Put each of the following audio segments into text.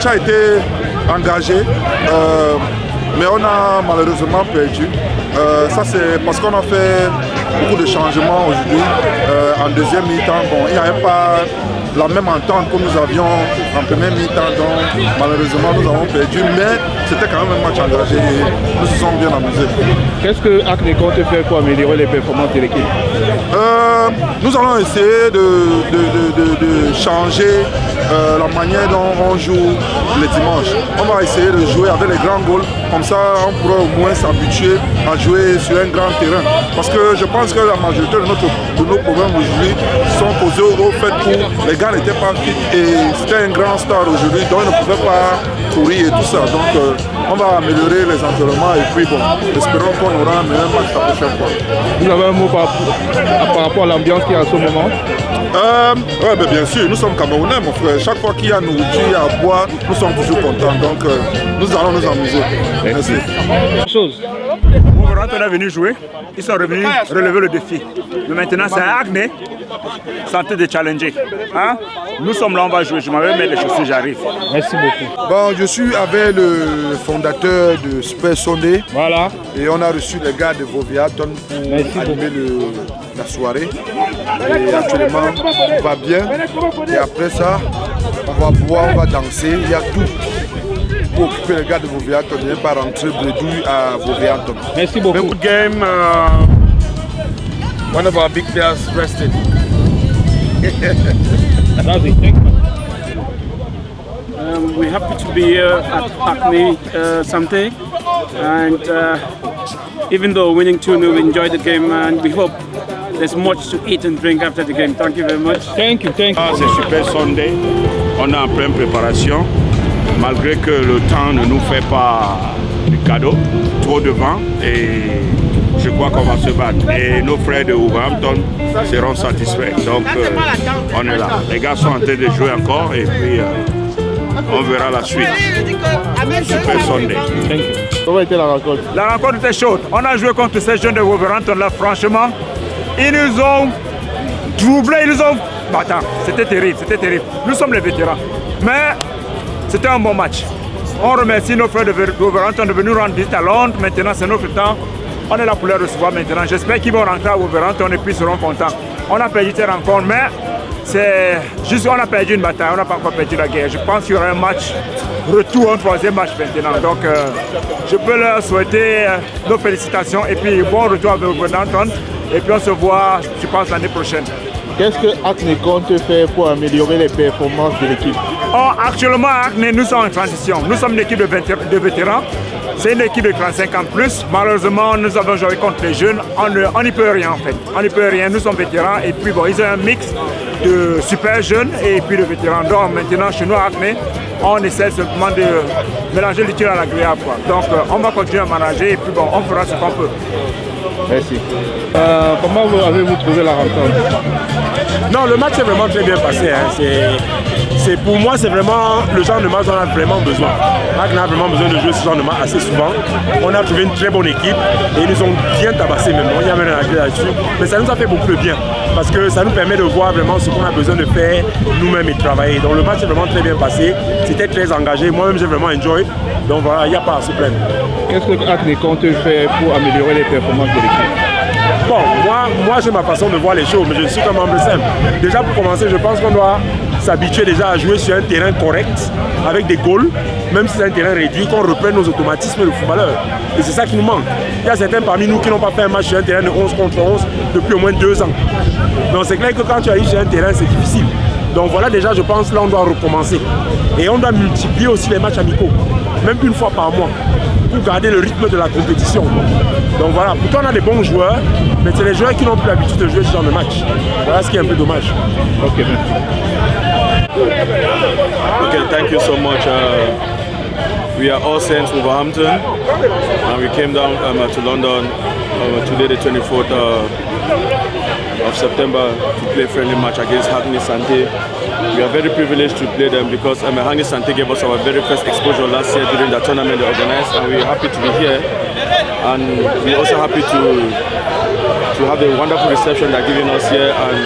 match a été engagé, mais on a malheureusement perdu. Ça c'est parce qu'on a fait beaucoup de changements aujourd'hui. En deuxième mi-temps, bon, il n'y avait pas la même entente que nous avions en première mi-temps, donc malheureusement nous avons perdu, mais c'était quand même un match engagé et nous nous sommes bien amusés. Qu'est-ce que Acne compte faire pour améliorer les performances de l'équipe? Nous allons essayer de changer la manière dont on joue les dimanches. On va essayer de jouer avec les grands goals, comme ça on pourra au moins s'habituer à jouer sur un grand terrain. Parce que je pense que la majorité de nos problèmes aujourd'hui sont posés au fait que les gars n'étaient pas fit et c'était un grand star aujourd'hui, donc ils ne pouvaient pas courir et tout ça. Donc on va améliorer les entraînements et puis bon, espérons qu'on aura un meilleur match la prochaine fois. Vous avez un mot par rapport à l'ambiance qu'il y a en ce moment? Ouais, ben bien sûr, nous sommes Camerounais mon frère. Chaque fois qu'il y a nourriture à boire, nous sommes toujours contents. Donc nous allons nous amuser. Merci. Wolverhampton est venu jouer, ils sont revenus relever le défi. Mais maintenant c'est à Acne, santé de challenger. Hein? Nous sommes là, on va jouer. Je m'en vais mettre les chaussures, j'arrive. Merci beaucoup. Bon, je suis avec le fondateur de Super Sunday. Voilà. Et on a reçu les gars de Wolverhampton pour animer la soirée. Et actuellement, on va bien. Et après ça, on va boire, on va danser. Il y a tout pour occuper les gars de Wolverhampton. Il n'y a pas rentrer bredouille à Wolverhampton. Merci beaucoup. Good game. One of our big players rested. We're happy to be here at Acne Santé, and even though winning 2-0, we enjoyed the game, and we hope there's much to eat and drink after the game. Thank you very much. Thank you. C'est Super Sunday. On est en pleine préparation. Malgré que le temps ne nous fait pas du cadeau, trop de vent, et je crois qu'on va se battre. Et nos frères de Wolverhampton seront satisfaits. Donc on est là. Les gars sont en train de jouer encore et puis on verra la suite. Super Sunday. Comment était la rencontre? La rencontre était chaude. On a joué contre ces jeunes de Wolverhampton là, franchement. Ils nous ont troublés, ils nous ont battus. C'était terrible, c'était terrible. Nous sommes les vétérans. Mais c'était un bon match. On remercie nos frères de Wolverhampton de venir rendre visite à Londres. Maintenant, c'est notre temps. On est là pour les recevoir maintenant. J'espère qu'ils vont rentrer à Wolverhampton et puis ils seront contents. On a perdu cette rencontre, mais c'est juste qu'on a perdu une bataille. On n'a pas encore perdu la guerre. Je pense qu'il y aura un match retour, un troisième match maintenant. Donc, je peux leur souhaiter nos félicitations et puis bon retour à Wolverhampton. Et puis on se voit, je pense, l'année prochaine. Qu'est-ce que Acne compte faire pour améliorer les performances de l'équipe? Actuellement, à Acne, nous sommes en transition. Nous sommes une équipe de vétérans. C'est une équipe de 35 ans plus. Malheureusement, nous avons joué contre les jeunes. On n'y peut rien en fait. On n'y peut rien. Nous sommes vétérans. Et puis bon, ils ont un mix de super jeunes et puis de vétérans. Donc maintenant, chez nous à Acne, on essaie simplement de mélanger l'utile à l'agréable. Donc on va continuer à manager et puis bon, on fera ce qu'on peut. Merci. Comment avez-vous trouvé la rencontre? Non, le match est vraiment très bien passé. Hein. Pour moi, c'est vraiment le genre de match dont on a vraiment besoin. On a vraiment besoin de jouer ce genre de match assez souvent. On a trouvé une très bonne équipe et ils nous ont bien tabassé même. Il y avait un agréable là-dessus. Mais ça nous a fait beaucoup de bien parce que ça nous permet de voir vraiment ce qu'on a besoin de faire nous-mêmes et de travailler. Donc le match est vraiment très bien passé. C'était très engagé. Moi-même, j'ai vraiment enjoy. Donc voilà, il n'y a pas à se plaindre. Qu'est-ce que Acne compte faire pour améliorer les performances de l'équipe? Bon, moi j'ai ma façon de voir les choses, mais je suis comme membre simple. Déjà pour commencer, je pense qu'on doit s'habituer déjà à jouer sur un terrain correct, avec des goals, même si c'est un terrain réduit, qu'on reprenne nos automatismes de footballeurs. Et c'est ça qui nous manque. Il y a certains parmi nous qui n'ont pas fait un match sur un terrain de 11 contre 11 depuis au moins 2 ans. Donc c'est clair que quand tu arrives sur un terrain, c'est difficile. Donc voilà, déjà je pense là on doit recommencer. Et on doit multiplier aussi les matchs amicaux, même une fois par mois, pour garder le rythme de la compétition. Donc voilà, pourtant on a des bons joueurs, mais c'est les joueurs qui n'ont plus l'habitude de jouer ce genre de match. Voilà ce qui est un peu dommage. Ok, merci. Okay, thank you so much. We are all Saints Wolverhampton, and we came down to London today, the 24th of September, to play a friendly match against Hackney Santé. We are very privileged to play them because Hackney Santé gave us our very first exposure last year during the tournament they organized, and we are happy to be here. And we are also happy to have the wonderful reception they're giving us here, and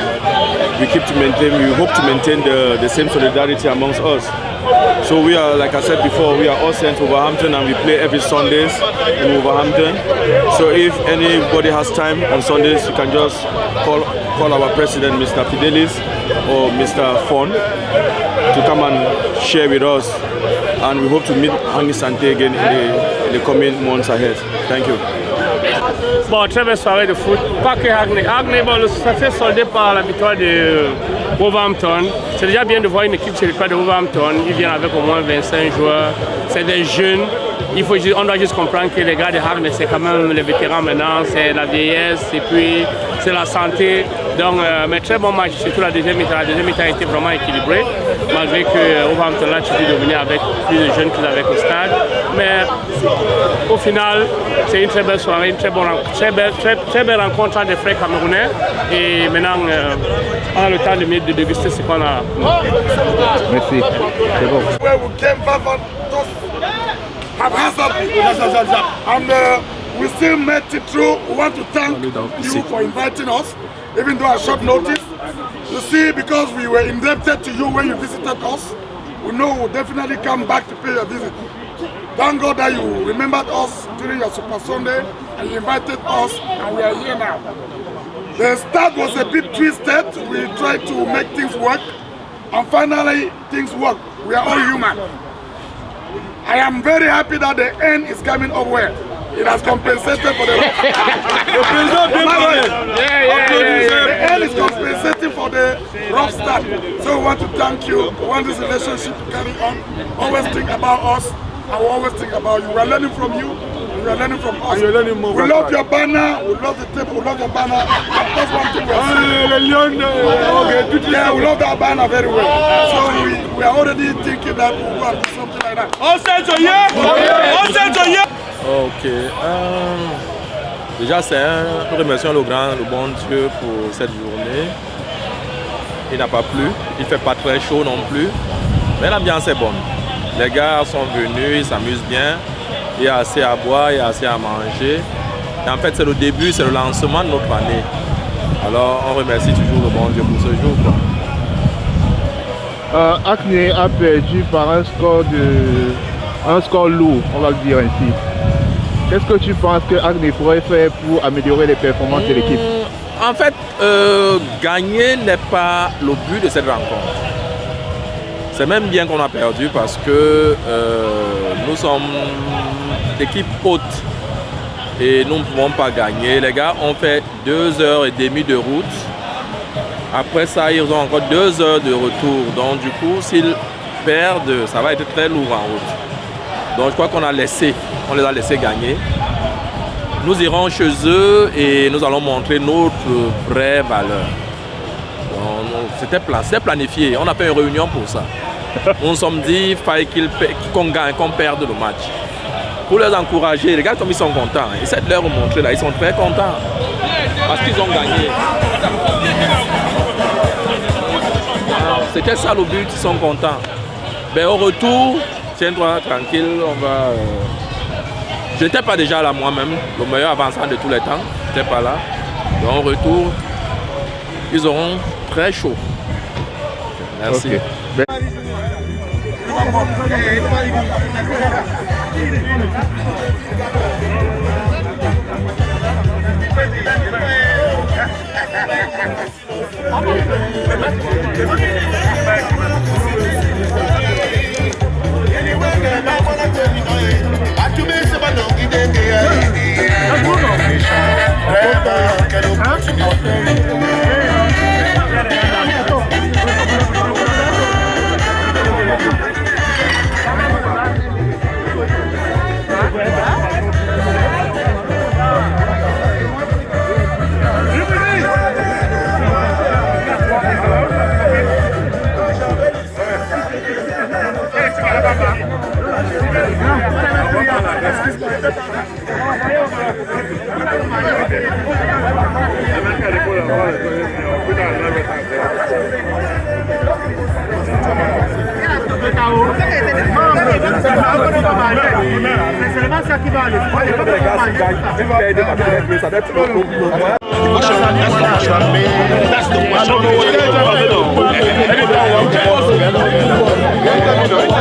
we hope to maintain the same solidarity amongst us. So we are, like I said before, we are all sent to Wolverhampton and we play every Sundays in Wolverhampton. So if anybody has time on Sundays, you can just call our president, Mr. Fidelis or Mr. Fon, to come and share with us. And we hope to meet Hangni Santé again in the coming months ahead. Thank you. Bon, très belle soirée de foot. Pas que Hackney. Hackney, bon, ça fait soldé par la victoire de Wolverhampton. C'est déjà bien de voir une équipe sur de Wolverhampton. Ils viennent avec au moins 25 joueurs. C'est des jeunes. On doit juste comprendre que les gars de Hackney, c'est quand même les vétérans maintenant. C'est la vieillesse et puis c'est la santé. Donc, mais très bon match, surtout la deuxième mi-temps. La deuxième mi-temps a été vraiment équilibrée, malgré que Wolverhampton là, tu peux devenir avec plus de jeunes qu'ils avaient au stade. Mais au final, c'est une très belle soirée, une très belle rencontre des frères camerounais. Et maintenant, on a le temps de déguster ce qu'on a. Merci. C'est bon. And we still made it through. We want to thank you for inviting us, even though at short notice. You see, because we were indebted to you when you visited us, we know we'll definitely come back to pay your visit. Thank God that you remembered us during your Super Sunday and you invited us, and we are here now. The start was a bit twisted. We tried to make things work, and finally things work. We are all human. I am very happy that the end is coming up well. It has compensated for the The end is compensating for the rough start. So we want to thank you. We want this relationship to carry on. Always think about us. I will always think about you. We are learning from you. We are learning from us. We love your banner. We love the table. We love your banner. That's one thing we are saying. Yeah, we love that banner very well. So we are already thinking that we will do something like that. On s'est joyeux. Ok. Déjà, nous remercions le bon Dieu pour cette journée. Il n'a pas plu. Il ne fait pas très chaud non plus. Mais l'ambiance est bonne. Les gars sont venus, ils s'amusent bien. Il y a assez à boire, il y a assez à manger. Et en fait, c'est le début, c'est le lancement de notre année. Alors, on remercie toujours le bon Dieu pour ce jour. Hackney a perdu par un score lourd, on va le dire ainsi. Qu'est-ce que tu penses que Hackney pourrait faire pour améliorer les performances de l'équipe? En fait, gagner n'est pas le but de cette rencontre. C'est même bien qu'on a perdu parce que nous sommes l'équipe haute et nous ne pouvons pas gagner. Les gars ont fait 2h30 de route. Après ça, ils ont encore 2 heures de retour. Donc du coup, s'ils perdent, ça va être très lourd en route. Donc je crois qu'on les a laissés gagner. Nous irons chez eux et nous allons montrer notre vraie valeur. C'était planifié, on a fait une réunion pour ça. Nous nous sommes dit qu'il fallait qu'on perde le match. Pour les encourager, les gars comme ils sont contents, essaient de leur montrer là, ils sont très contents. Parce qu'ils ont gagné. C'était ça le but, ils sont contents. Mais au retour, tiens-toi tranquille, on va... Je n'étais pas déjà là moi-même, le meilleur avançant de tous les temps, je n'étais pas là. Donc au retour, ils auront très chaud. Merci. Okay. That's the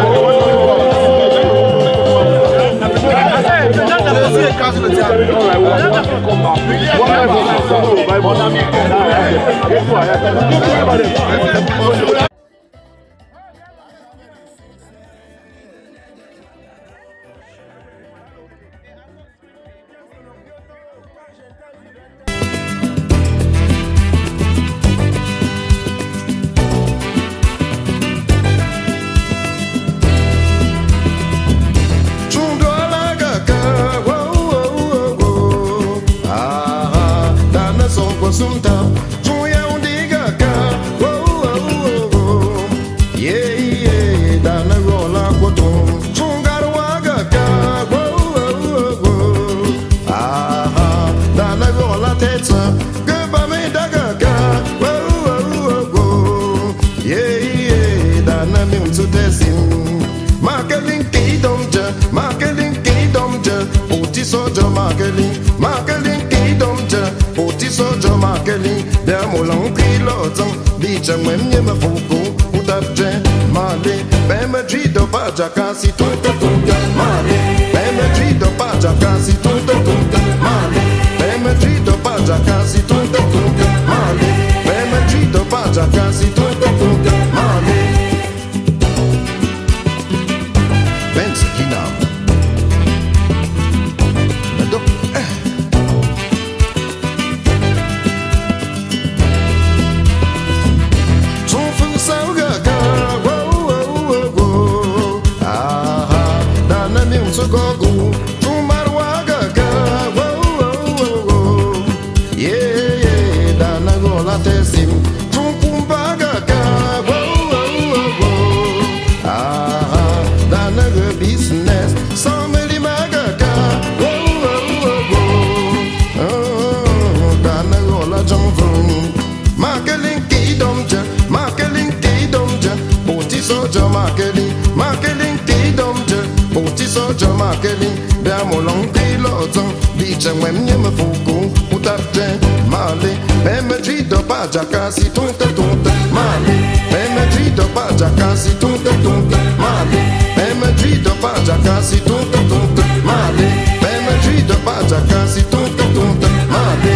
Casi tunta tunta male, beme trido paja casi tunta tunta male, beme trido paja casi tunta tunta male, beme trido paja casi tunta tunta male. Benz kina. Nado. Tunfu sauga ga. Gogo, Tumarwaga, yeah, Danagola Tessim, Tumbaga, Danaga business, somebody maga, Danagola John, Marketing Kidomja, Marketing Kidomja, Botisoja Marketing, Marketing Kidomja. Soja marketing, bemo long piloton, bicha mwenye mafuku, utate male, beme trido paja casi tunta tunta male, beme trido paja casi tunta tunta male, beme trido paja casi tunta tunta male, beme trido paja casi tunta tunta male.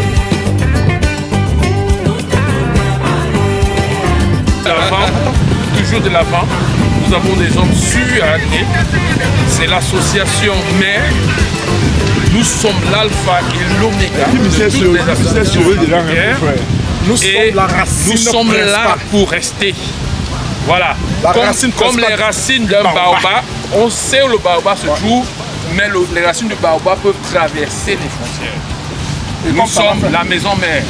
L'avant, toujours de l'avant, nous avons des hommes sûrs à Agné. C'est l'association mère. Nous sommes l'alpha et l'oméga de toutes les associations africaines. Nous sommes là pour rester. Voilà. Comme les racines d'un baobab, on sait où le baobab se trouve, mais les racines du baobab peuvent traverser les frontières. Nous sommes la maison mère.